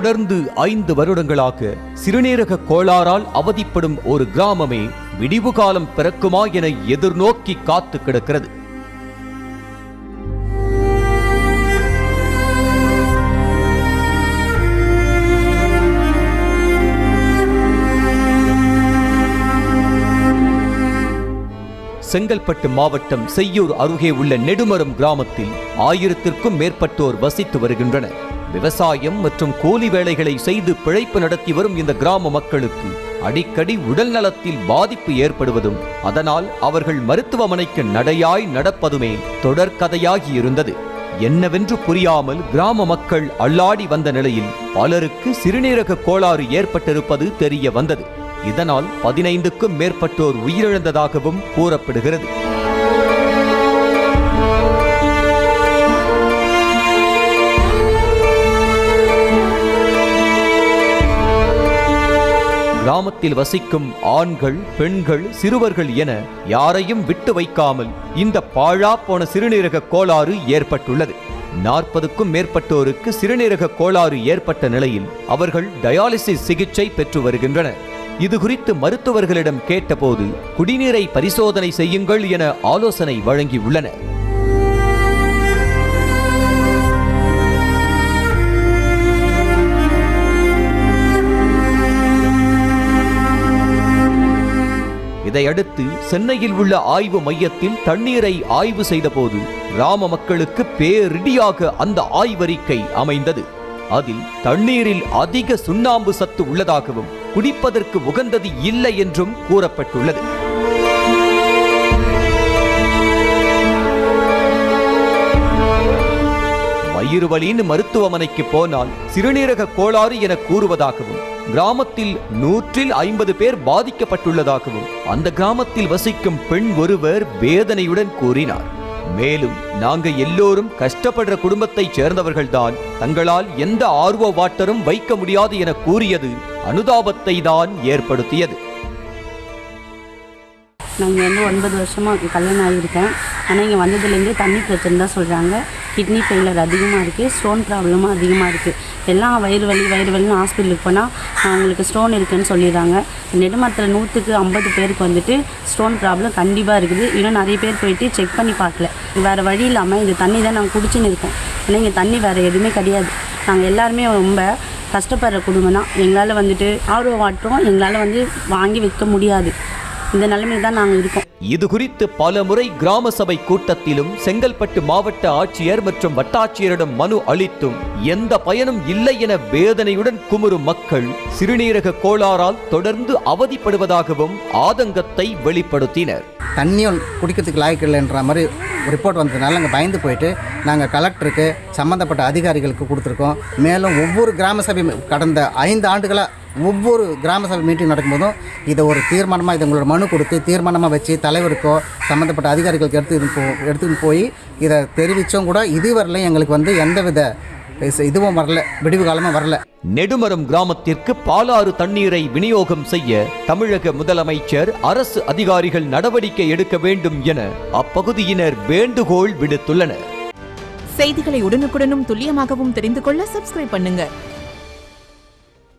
தொடர்ந்து 5 வருடங்களாக சிறுநீரக கோளாறால் அவதிப்படும் ஒரு கிராமமே விடிவு காலம் பிறக்குமா என எதிர்நோக்கி காத்து கிடக்கிறது. செங்கல்பட்டு மாவட்டம் செய்யூர் அருகே உள்ள நெடுமரம் கிராமத்தில் 1000த்திற்கும் மேற்பட்டோர் வசித்து வருகின்றனர். விவசாயம் மற்றும் கூலி வேலைகளை செய்து பிழைப்பு நடத்தி வரும் இந்த கிராம மக்களுக்கு அடிக்கடி உடல் நலத்தில் பாதிப்பு ஏற்படுவதும் அதனால் அவர்கள் மருத்துவமனைக்கு நடையாய் நடப்பதுமே தொடர்கதையாகி இருந்தது. என்னவென்று புரியாமல் கிராம மக்கள் அல்லாடி வந்த நிலையில் பலருக்கு சிறுநீரக கோளாறு ஏற்பட்டிருப்பது தெரிய வந்தது. இதனால் 15க்கும் மேற்பட்டோர் உயிரிழந்ததாகவும் கூறப்படுகிறது. கிராமத்தில் வசிக்கும் ஆண்கள், பெண்கள், சிறுவர்கள் என யாரையும் விட்டு வைக்காமல் இந்த பாழா போன சிறுநீரக கோளாறு ஏற்பட்டுள்ளது. 40க்கும் மேற்பட்டோருக்கு சிறுநீரக கோளாறு ஏற்பட்ட நிலையில் அவர்கள் டயாலிசிஸ் சிகிச்சை பெற்று வருகின்றனர். இது குறித்து மருத்துவர்களிடம் கேட்டபோது குடிநீரை பரிசோதனை செய்யுங்கள் என ஆலோசனை வழங்கியுள்ளனர். இதையடுத்து சென்னையில் உள்ள ஆய்வு மையத்தில் தண்ணீரை ஆய்வு செய்தபோது கிராம மக்களுக்கு பேரிடியாக அந்த ஆய்வறிக்கை அமைந்தது. அதில் தண்ணீரில் அதிக சுண்ணாம்பு சத்து உள்ளதாகவும் குடிப்பதற்கு உகந்தது இல்லை என்றும் கூறப்பட்டுள்ளது. வயிறு வலின்னு மருத்துவமனைக்கு போனால் சிறுநீரக கோளாறு என கூறுவதாகவும் கிராமத்தில் 150 பேர் பாதிக்கப்பட்டுள்ளதாகவும் அந்த கிராமத்தில் வசிக்கும் பெண் ஒருவர் வேதனையுடன் கூறினார். மேலும் நாங்க எல்லோரும் கஷ்டப்படுற குடும்பத்தைச் சேர்ந்தவர்கள்தான், தங்களால் எந்த ஆர்வ வாட்டரும் வைக்க முடியாது என கூறியது அனுதாபத்தை தான் ஏற்படுத்தியது. நாங்கள் 9 வருஷமாக கல்யாணம் ஆகியிருக்கேன். ஆனால் இங்கே வந்ததுலேருந்து தண்ணி பிரச்சனை தான் சொல்கிறாங்க. கிட்னி ஃபெயிலியர் அதிகமாக இருக்குது, ஸ்டோன் ப்ராப்ளமும் அதிகமாக இருக்குது. எல்லாம் வயிறு வலின்னு ஹாஸ்பிட்டலுக்கு போனால் அவங்களுக்கு ஸ்டோன் இருக்குதுன்னு சொல்லிடுறாங்க. நெடுமரத்தில் 150 பேருக்கு வந்துட்டு ஸ்டோன் ப்ராப்ளம் கண்டிப்பாக இருக்குது. இன்னும் நிறைய பேர் போயிட்டு செக் பண்ணி பார்க்கல. வேறு வழி இல்லாமல் இந்த தண்ணி தான் நாங்கள் குடிச்சுன்னு இருக்கோம். ஏன்னா இங்கே தண்ணி வேறு எதுவுமே கிடையாது. நாங்கள் எல்லாருமே ரொம்ப கஷ்டப்படுற குடும்பம் தான். எங்களால் வந்துட்டு ஆர்வ வாட்டரும் எங்களால் வாங்கி வைக்க முடியாது. இந்த நிலைமையில் தான் நாங்கள் இருக்கோம். இது குறித்து பல முறை கிராம சபை கூட்டத்திலும் செங்கல்பட்டு மாவட்ட ஆட்சியர் மற்றும் வட்டாட்சியரிடம் மனு அளித்தும் எந்த பயனும் இல்லை என வேதனையுடன் குமுறும் மக்கள் சிறுநீரக கோளாறால் தொடர்ந்து அவதிப்படுவதாகவும் ஆதங்கத்தை வெளிப்படுத்தினர். தண்ணியும் குடிக்கிறதுக்கு லாய்க்கு இல்லைன்ற மாதிரி ரிப்போர்ட் வந்ததுனால நாங்கள் பயந்து போயிட்டு நாங்கள் கலெக்டருக்கு சம்மந்தப்பட்ட அதிகாரிகளுக்கு கொடுத்துருக்கோம். மேலும் ஒவ்வொரு கிராம சபை கடந்த 5 ஆண்டுகளாக ஒவ்வொரு கிராம சபை மீட்டிங் நடக்கும்போதும் இதை ஒரு தீர்மானமாக இதை உங்களோட மனு கொடுத்து தீர்மானமாக வச்சு தலைவருக்கோ சம்மந்தப்பட்ட அதிகாரிகளுக்கு எடுத்துன்னு போய் இதை தெரிவித்தோம் கூட இதுவரையிலும் எங்களுக்கு எந்தவித இதுவும் வரல, விடிவு காலமும் வரல. நெடுமரம் கிராமத்திற்கு பாலாறு தண்ணீரை விநியோகம் செய்ய தமிழக முதலமைச்சர், அரசு அதிகாரிகள் நடவடிக்கை எடுக்க வேண்டும் என அப்பகுதியினர் வேண்டுகோள் விடுத்துள்ளனர். செய்திகளை உடனுக்குடனும் துல்லியமாகவும் தெரிந்து கொள்ள சப்ஸ்கிரைப் பண்ணுங்க.